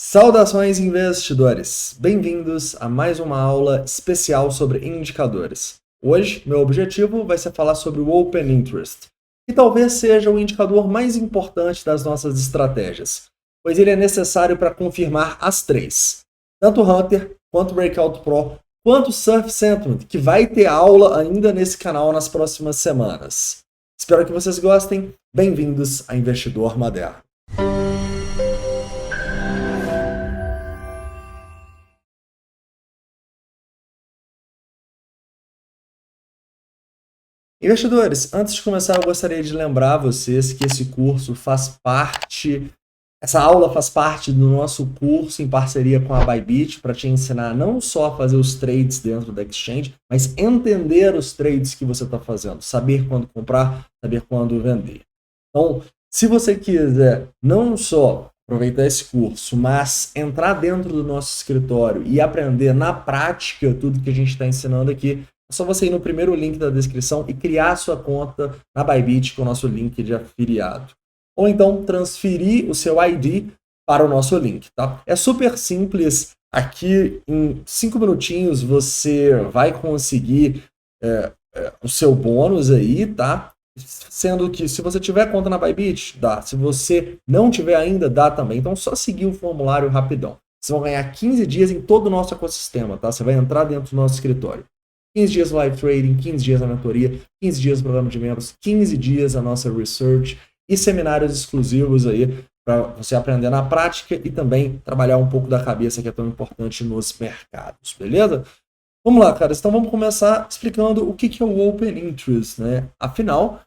Saudações, investidores! Bem-vindos a mais uma aula especial sobre indicadores. Hoje, meu objetivo vai ser falar sobre o Open Interest, que talvez seja o indicador mais importante das nossas estratégias, pois ele é necessário para confirmar as três, tanto Hunter, quanto Breakout Pro, quanto Surf Sentiment, que vai ter aula ainda nesse canal nas próximas semanas. Espero que vocês gostem. Bem-vindos a Investidor Moderno. Investidores, antes de começar, eu gostaria de lembrar vocês que essa aula faz parte do nosso curso em parceria com a Bybit para te ensinar não só a fazer os trades dentro da exchange, mas entender os trades que você está fazendo, saber quando comprar, saber quando vender. Então, se você quiser não só aproveitar esse curso, mas entrar dentro do nosso escritório e aprender na prática tudo que a gente está ensinando aqui, é só você ir no primeiro link da descrição e criar sua conta na Bybit com o nosso link de afiliado. Ou então transferir o seu ID para o nosso link, tá? É super simples. Aqui em 5 minutinhos você vai conseguir o seu bônus aí, tá? Sendo que se você tiver conta na Bybit, dá. Se você não tiver ainda, dá também. Então só seguir o formulário rapidão. Vocês vão ganhar 15 dias em todo o nosso ecossistema, tá? Você vai entrar dentro do nosso escritório. 15 dias live trading, 15 dias na mentoria, 15 dias no programa de membros, 15 dias a nossa research e seminários exclusivos aí para você aprender na prática e também trabalhar um pouco da cabeça que é tão importante nos mercados, beleza? Vamos lá, cara. Então vamos começar explicando o que é o Open Interest, né? Afinal,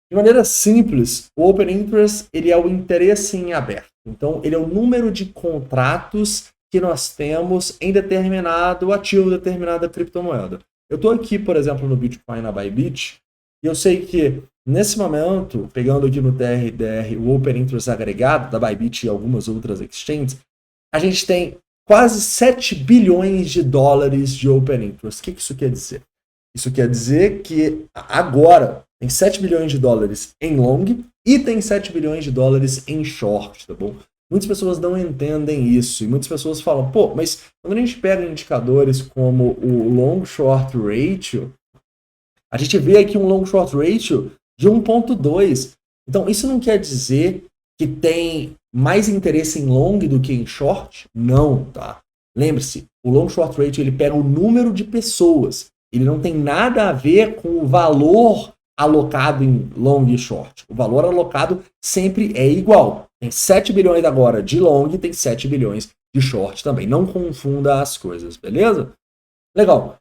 de maneira simples, o Open Interest ele é o interesse em aberto. Então, ele é o número de contratos que nós temos em determinado ativo, determinada criptomoeda. Eu estou aqui, por exemplo, no Bitcoin na Bybit, e eu sei que, nesse momento, pegando aqui no TRDR o Open Interest agregado da Bybit e algumas outras exchanges, a gente tem quase 7 bilhões de dólares de Open Interest. O que isso quer dizer? Isso quer dizer que agora tem 7 bilhões de dólares em long e tem 7 bilhões de dólares em short, tá bom? Muitas pessoas não entendem isso e muitas pessoas falam, pô, mas quando a gente pega indicadores como o long short ratio, a gente vê aqui um long short ratio de 1.2. Então, isso não quer dizer que tem mais interesse em long do que em short? Não, tá? Lembre-se, o long short ratio ele pega o número de pessoas. Ele não tem nada a ver com o valor alocado em long e short. O valor alocado sempre é igual. Tem 7 bilhões agora de long e tem 7 bilhões de short também. Não confunda as coisas, beleza? Legal.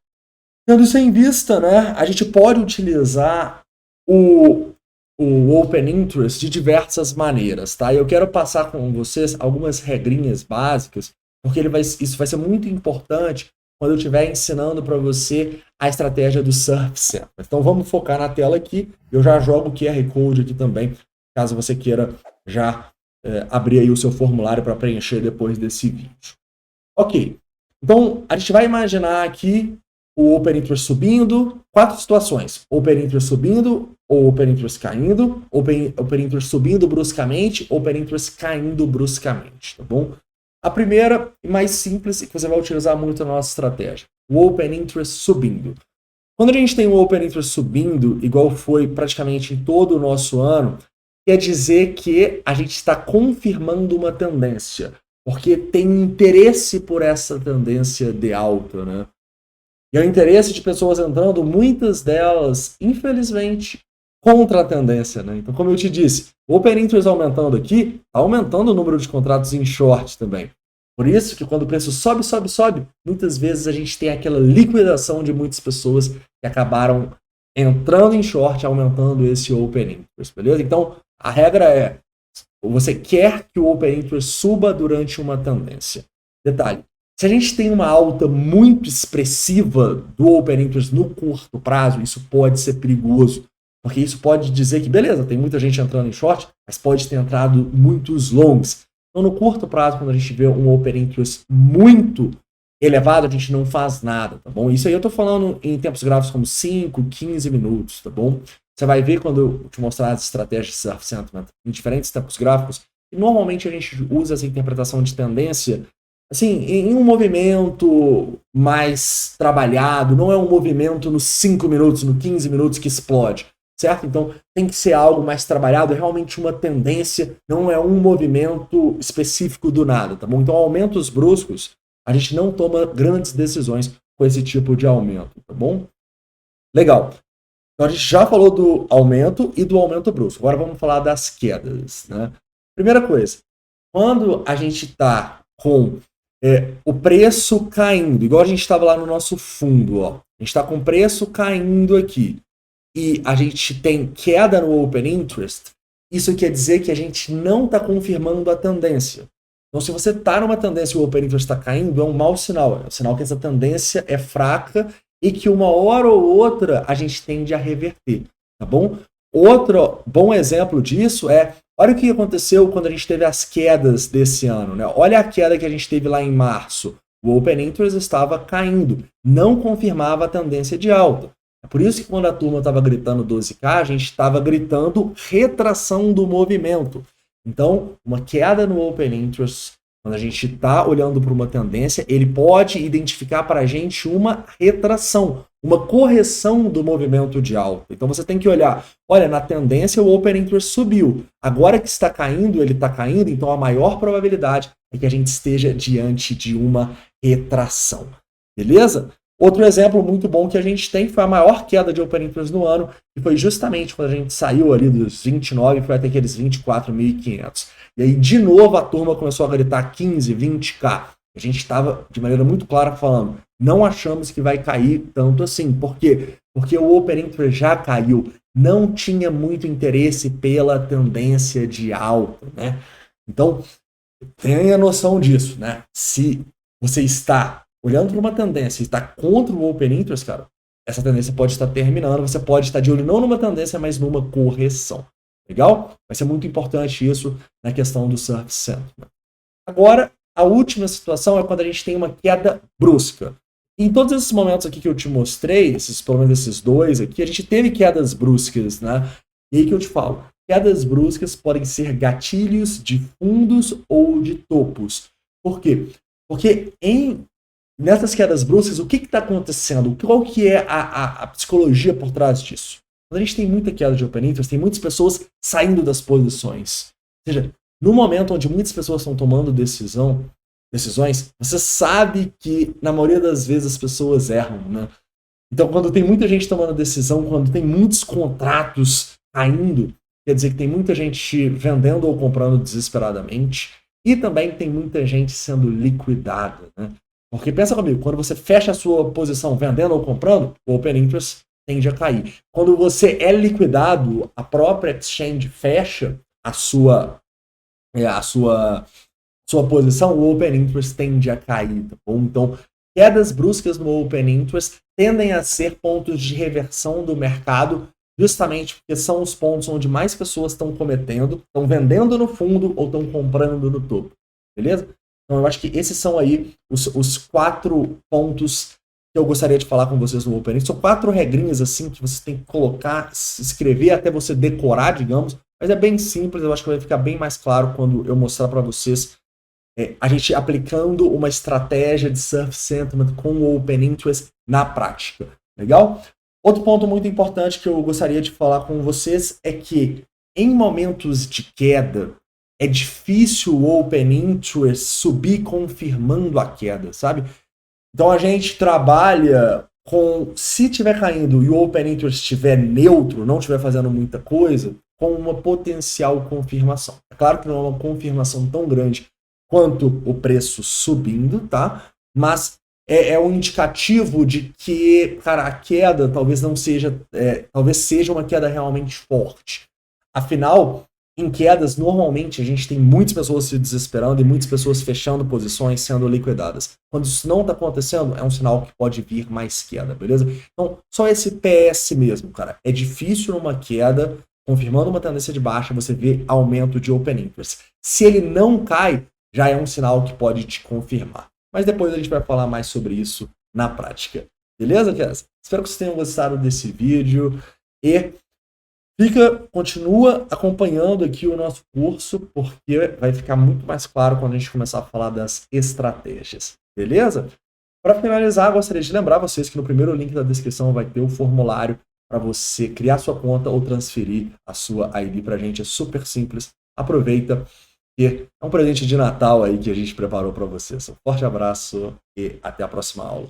Tendo isso em vista, né, a gente pode utilizar o Open Interest de diversas maneiras, tá? Eu quero passar com vocês algumas regrinhas básicas, porque isso vai ser muito importante quando eu estiver ensinando para você a estratégia do Surf Sentiment. Então vamos focar na tela aqui. Eu já jogo o QR Code aqui também, caso você queira já abrir aí o seu formulário para preencher depois desse vídeo. Ok, então a gente vai imaginar aqui o Open Interest subindo, 4 situações: Open Interest subindo, ou Open Interest caindo, Open Interest subindo bruscamente, Open Interest caindo bruscamente, tá bom? A primeira e mais simples, e que você vai utilizar muito na nossa estratégia, o Open Interest subindo. Quando a gente tem o Open Interest subindo, igual foi praticamente em todo o nosso ano, quer dizer que a gente está confirmando uma tendência, porque tem interesse por essa tendência de alta, né? E é o interesse de pessoas entrando, muitas delas, infelizmente, contra a tendência, né? Então, como eu te disse, o Open Interest aumentando aqui, está aumentando o número de contratos em short também. Por isso que quando o preço sobe, muitas vezes a gente tem aquela liquidação de muitas pessoas que acabaram entrando em short, aumentando esse Open Interest, beleza? Então, a regra é, você quer que o Open Interest suba durante uma tendência. Detalhe, se a gente tem uma alta muito expressiva do Open Interest no curto prazo, isso pode ser perigoso, porque isso pode dizer que, beleza, tem muita gente entrando em short, mas pode ter entrado muitos longs. Então, no curto prazo, quando a gente vê um Open Interest muito elevado, a gente não faz nada, tá bom? Isso aí eu tô falando em tempos gráficos como 5, 15 minutos, tá bom? Você vai ver quando eu te mostrar as estratégias de Surf Sentiment em diferentes tempos gráficos, E normalmente a gente usa essa interpretação de tendência assim, em um movimento mais trabalhado, não é um movimento nos 5 minutos, nos 15 minutos que explode, certo? Então tem que ser algo mais trabalhado, é realmente uma tendência, não é um movimento específico do nada, tá bom? Então aumentos bruscos, a gente não toma grandes decisões com esse tipo de aumento, tá bom? Legal. Então a gente já falou do aumento e do aumento brusco. Agora vamos falar das quedas, né? Primeira coisa, quando a gente está com o preço caindo, igual a gente estava lá no nosso fundo, ó. A gente está com o preço caindo aqui e a gente tem queda no Open Interest, isso quer dizer que a gente não está confirmando a tendência. Então, se você está numa tendência e o Open Interest está caindo, é um mau sinal. É um sinal que essa tendência é fraca e que uma hora ou outra a gente tende a reverter, tá bom? Outro bom exemplo disso é, olha o que aconteceu quando a gente teve as quedas desse ano, né? Olha a queda que a gente teve lá em março. O Open Interest estava caindo, não confirmava a tendência de alta. É por isso que quando a turma estava gritando 12K, a gente estava gritando retração do movimento. Então, uma queda no Open Interest, quando a gente está olhando para uma tendência, ele pode identificar para a gente uma retração, uma correção do movimento de alta. Então você tem que olhar, olha, na tendência o Open Interest subiu. Agora que está caindo, ele está caindo, então a maior probabilidade é que a gente esteja diante de uma retração. Beleza? Outro exemplo muito bom que a gente tem foi a maior queda de Open Interest no ano, que foi justamente quando a gente saiu ali dos 29 e foi até aqueles 24.500. E aí, de novo, a turma começou a gritar 15, 20K. A gente estava, de maneira muito clara, falando, não achamos que vai cair tanto assim. Por quê? Porque o Open Interest já caiu. Não tinha muito interesse pela tendência de alta, né? Então, tenha noção disso, né? Se você está olhando para uma tendência e está contra o Open Interest, cara, essa tendência pode estar terminando, você pode estar de olho não numa tendência, mas numa correção. Legal? Vai ser muito importante isso na questão do Surf Sentiment. Agora, a última situação é quando a gente tem uma queda brusca. Em todos esses momentos aqui que eu te mostrei, pelo menos esses dois aqui, a gente teve quedas bruscas, né? E aí que eu te falo, quedas bruscas podem ser gatilhos de fundos ou de topos. Por quê? Porque nessas quedas bruscas, o que está acontecendo? Qual que é a psicologia por trás disso? Quando a gente tem muita queda de Open Interest, tem muitas pessoas saindo das posições. Ou seja, no momento onde muitas pessoas estão tomando decisões, você sabe que, na maioria das vezes, as pessoas erram, né? Então, quando tem muita gente tomando decisão, quando tem muitos contratos caindo, quer dizer que tem muita gente vendendo ou comprando desesperadamente, e também tem muita gente sendo liquidada, né? Porque pensa comigo, quando você fecha a sua posição vendendo ou comprando, o Open Interest tende a cair. Quando você é liquidado, a própria exchange fecha a sua posição, o Open Interest tende a cair, tá bom? Então, quedas bruscas no Open Interest tendem a ser pontos de reversão do mercado, justamente porque são os pontos onde mais pessoas estão cometendo, estão vendendo no fundo ou estão comprando no topo, beleza? Então eu acho que esses são aí os 4 pontos que eu gostaria de falar com vocês no Open Interest. São 4 regrinhas assim que você tem que colocar, escrever até você decorar, digamos, mas é bem simples, eu acho que vai ficar bem mais claro quando eu mostrar para vocês a gente aplicando uma estratégia de Surf Sentiment com o Open Interest na prática. Legal? Outro ponto muito importante que eu gostaria de falar com vocês é que em momentos de queda, é difícil o Open Interest subir confirmando a queda, sabe? Então a gente trabalha com, se estiver caindo e o Open Interest estiver neutro, não estiver fazendo muita coisa, com uma potencial confirmação. É claro que não é uma confirmação tão grande quanto o preço subindo, tá? Mas é um indicativo de que, cara, a queda talvez não seja, talvez seja uma queda realmente forte. Afinal, em quedas, normalmente a gente tem muitas pessoas se desesperando e muitas pessoas fechando posições, sendo liquidadas. Quando isso não está acontecendo, é um sinal que pode vir mais queda, beleza? Então, só esse PS mesmo, cara. É difícil numa queda, confirmando uma tendência de baixa, você vê aumento de Open Interest. Se ele não cai, já é um sinal que pode te confirmar. Mas depois a gente vai falar mais sobre isso na prática. Beleza, Kess? Espero que vocês tenham gostado desse vídeo e Continua acompanhando aqui o nosso curso, porque vai ficar muito mais claro quando a gente começar a falar das estratégias, beleza? Para finalizar, gostaria de lembrar vocês que no primeiro link da descrição vai ter o formulário para você criar sua conta ou transferir a sua ID para a gente. É super simples. Aproveita, que é um presente de Natal aí que a gente preparou para vocês. Um forte abraço e até a próxima aula.